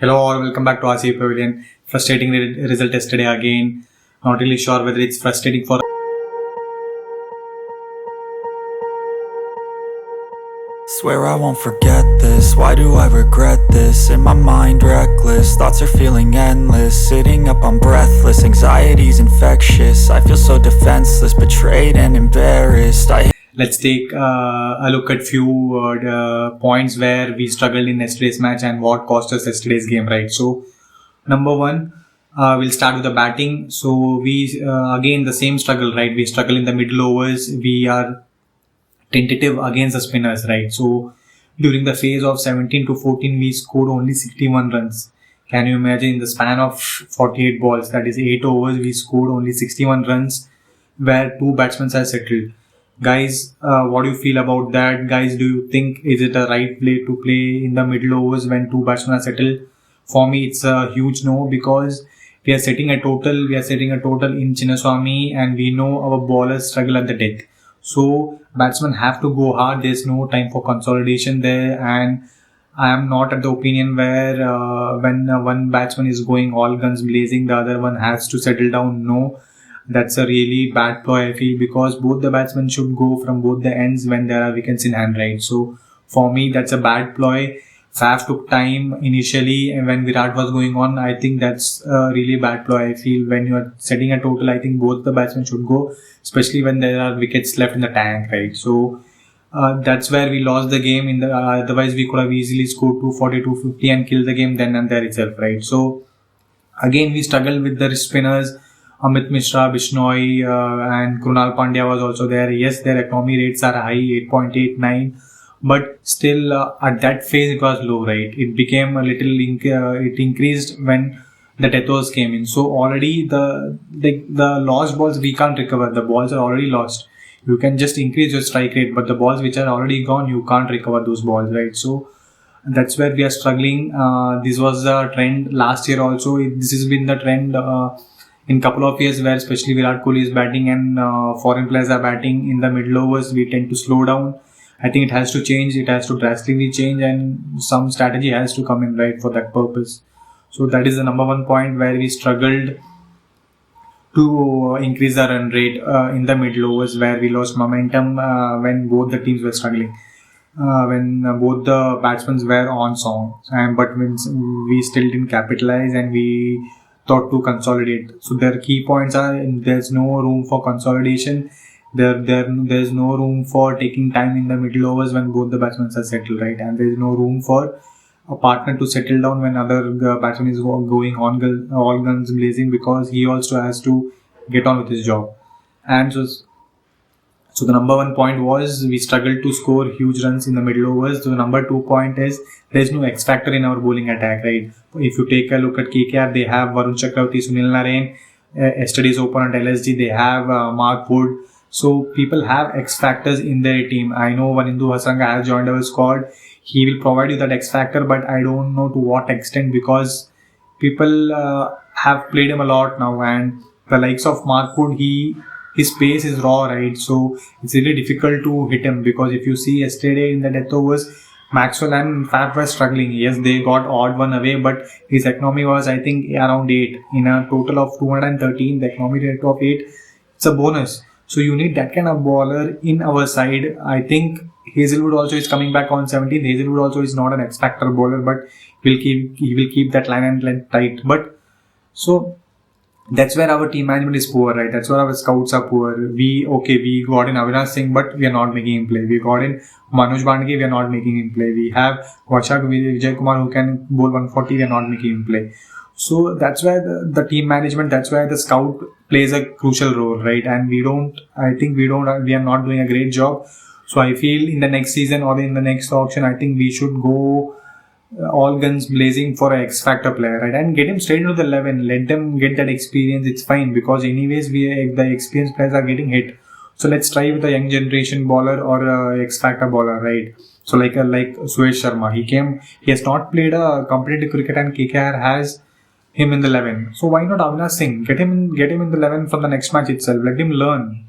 Hello all, welcome back to RCB Pavilion. Frustrating result yesterday again. Not really sure whether it's frustrating for. Swear I won't forget this, why do I regret this? In my mind reckless, thoughts are feeling endless. Sitting up I'm breathless, anxiety's infectious. I feel so defenseless, betrayed and embarrassed. Let's take a look at few points where we struggled in yesterday's match and what cost us yesterday's game, right? So, number one, we'll start with the batting. So, we again the same struggle, right? We struggle in the middle overs. We are tentative against the spinners, right? So, during the phase of 17 to 14, we scored only 61 runs. Can you imagine in the span of 48 balls, that is 8 overs, we scored only 61 runs where two batsmen have settled. Guys, what do you feel about that? Guys, do you think is it a right play to play in the middle overs when two batsmen are settled? For me, it's a huge no because we are setting a total in Chinnaswamy and we know our bowlers struggle at the death. So batsmen have to go hard. There's no time for consolidation there, and I am not at the opinion where when one batsman is going all guns blazing, the other one has to settle down. No, that's a really bad ploy, I feel, because both the batsmen should go from both the ends when there are wickets in hand, right? So for me, that's a bad ploy. Faf took time initially, and when Virat was going on, I think that's a really bad ploy. I feel when you are setting a total, I think both the batsmen should go, especially when there are wickets left in the tank, right? So that's where we lost the game. In the otherwise, we could have easily scored 240, 250 and killed the game then and there itself, right? So again, we struggled with the wrist spinners. Amit Mishra, Bishnoi, and Krunal Pandya was also there. Yes, their economy rates are high, 8.89, but still at that phase it was low, right? It became a little, it increased when the death overs came in. So already the lost balls we can't recover. The balls are already lost. You can just increase your strike rate, but the balls which are already gone, you can't recover those balls, right? So that's where we are struggling. This was the trend last year also. This has been the trend in couple of years where especially Virat Kohli is batting and foreign players are batting in the middle overs. We tend to slow down. I think it has to change. It has to drastically change, and some strategy has to come in, right, for that purpose. So that is the number one point where we struggled to increase the run rate in the middle overs, where we lost momentum when both the teams were struggling. When both the batsmen were on song, but when we still didn't capitalize and we thought to consolidate. So their key points are there's no room for consolidation. There's no room for taking time in the middle overs when both the batsmen are settled, right? And there's no room for a partner to settle down when other batsman is going on all guns blazing, because he also has to get on with his job. And so the number one point was we struggled to score huge runs in the middle overs. So the number 2 point is there's no X factor in our bowling attack, right? If you take a look at KKR, they have Varun Chakravarti, Sunil Narine. Yesterday's opponent LSG, they have Mark Wood. So people have X factors in their team. I know Vanindu Hasranga has joined our squad. He will provide you that X factor, but I don't know to what extent, because people have played him a lot now, and the likes of Mark Wood, his pace is raw, right? So it's really difficult to hit him, because if you see yesterday in the death overs, Maxwell and Faf were struggling. Yes, they got odd one away, but his economy was, I think, around 8. In a total of 213, the economy rate of 8, it's a bonus. So you need that kind of bowler in our side. I think Hazelwood also is coming back on 17th. Hazelwood also is not an X-factor bowler, but he will keep that line and length tight. But so that's where our team management is poor, right? That's where our scouts are poor. We got in Avinash Singh, but we are not making him play. We got in Manoj Bandke, we are not making him play. We have Vachak Vijay Kumar who can bowl 140, we are not making him play. So that's where the team management, that's where the scout plays a crucial role, right? And we are not doing a great job. So I feel in the next season or in the next auction, I think we should go all guns blazing for an X factor player, right? And get him straight into the 11. Let them get that experience. It's fine, because anyways the experienced players are getting hit. So let's try with a young generation bowler or a X factor bowler, right? So like Suresh Sharma, he has not played a competitive cricket, and KKR has him in the 11. So why not Avinash Singh? Get him in the 11 from the next match itself. Let him learn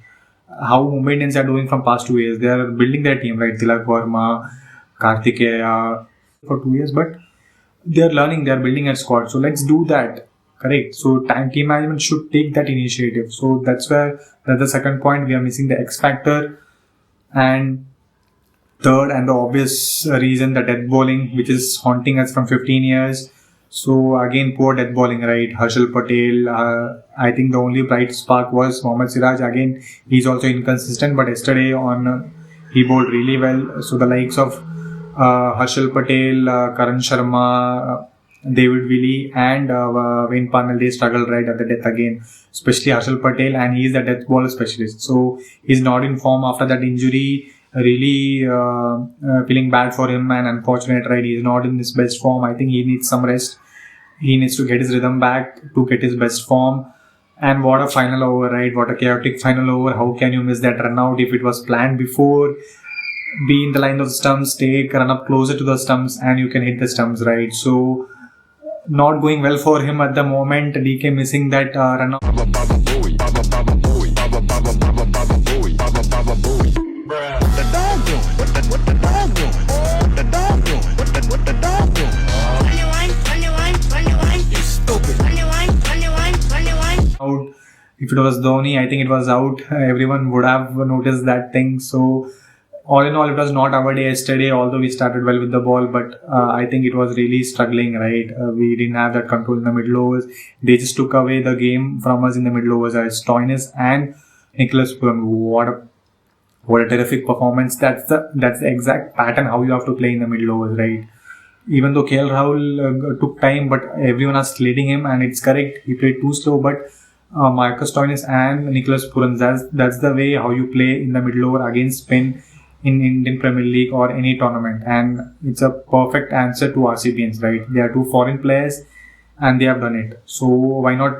how Mumbai Indians are doing from past 2 years. They are building their team, right? Tilak Verma, Kartikeya for 2 years, but they're learning, they're building a squad. So let's do that. Correct. So team management should take that initiative. So that's the second point. We are missing the X factor. And third, and the obvious reason, the death bowling, which is haunting us from 15 years. So again, poor death bowling, right? Harshal Patel. I think the only bright spark was Mohammad Siraj. Again, he's also inconsistent, but yesterday he bowled really well. So the likes of Harshal Patel, Karan Sharma, David Willey, and Wayne Parnell, they struggled right at the death again, especially Harshal Patel, and he is the death ball specialist. So he's not in form after that injury. Really feeling bad for him, and unfortunate, right? He's not in his best form. I think he needs some rest. He needs to get his rhythm back to get his best form. And what a final over, right? What a chaotic final over. How can you miss that run out if it was planned before? Be in the line of the stumps, take run up closer to the stumps, and you can hit the stumps, right? So not going well for him at the moment. DK missing that run out. If it was Dhoni, I think it was out. Everyone would have noticed that thing. So all in all, it was not our day yesterday, although we started well with the ball, but I think it was really struggling, right? We didn't have that control in the middle overs. They just took away the game from us in the middle overs as Stoinis and Nicholas Puran. What a terrific performance. That's the exact pattern how you have to play in the middle overs, right? Even though KL Rahul took time, but everyone was slating him, and it's correct. He played too slow, but Marcus Stoinis and Nicholas Puran, that's the way how you play in the middle over against spin in Indian Premier League or any tournament, and it's a perfect answer to RCBs, right? They are two foreign players and they have done it. So why can't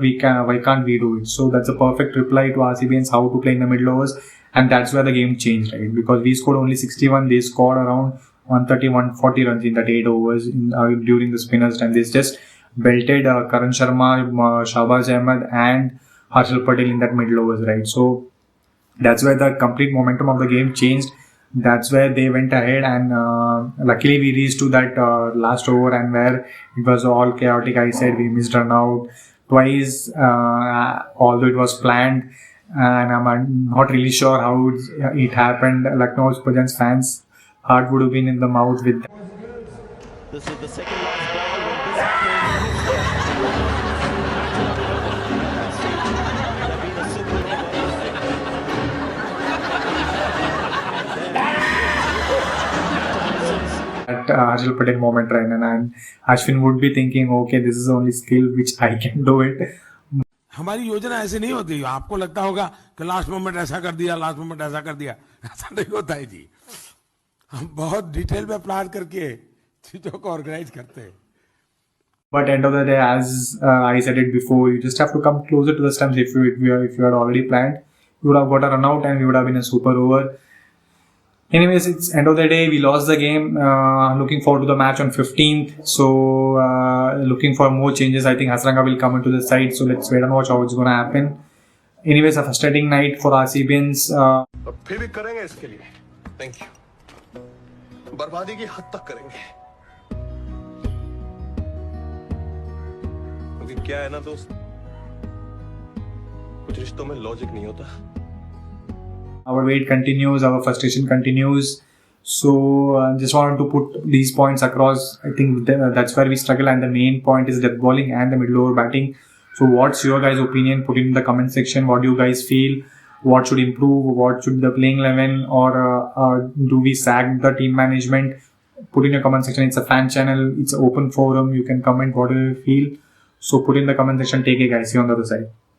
we do it? So that's a perfect reply to RCBs how to play in the middle overs, and that's where the game changed, right? Because we scored only 61, they scored around 130, 140 runs in that 8 overs during the spinners time. They just belted Karan Sharma, Shahbaz Ahmed, and Harshal Patel in that middle overs, right? So that's where the complete momentum of the game changed. That's where they went ahead, and luckily we reached to that last over, and where it was all chaotic. I said we missed run out twice, although it was planned, and I'm not really sure how it happened. Lucknow Super Giants fans' heart would have been in the mouth with that. This is the second last ball. When this happens, At Harshal Patel moment, right? And Ashwin would be thinking, okay, this is the only skill which I can do it. हमारी योजना ऐसे नहीं होती। आपको लगता होगा कि last moment ऐसा कर दिया, लास्ट मोमेंट ऐसा कर दिया, ऐसा नहीं होता है जी। हम बहुत डिटेल में प्लान करके चीजों को ऑर्गेनाइज करते हैं। But end of the day, as I said it before, you just have to come closer to the stumps. If you had already planned, you would have got a run out and we would have been a super over. Anyways, it's end of the day. We lost the game. Looking forward to the match on 15th. So looking for more changes. I think Hasranga will come into the side. So let's wait and watch how it's going to happen. Anyways, a frustrating night for RCBs. फिर भी करेंगे इसके लिए। Thank you. बर्बादी की हद तक करेंगे। क्योंकि क्या है ना दोस्त, कुछ रिश्तों में लॉजिक नहीं होता। Our wait continues, our frustration continues. So just wanted to put these points across. I think that's where we struggle, and the main point is death bowling and the middle over batting. So what's your guys' opinion? Put it in the comment section. What do you guys feel? What should improve? What should the playing 11, or do we sack the team management? Put in your comment section. It's a fan channel. It's an open forum. You can comment whatever you feel. So put in the comment section. Take care, guys. See you on the other side.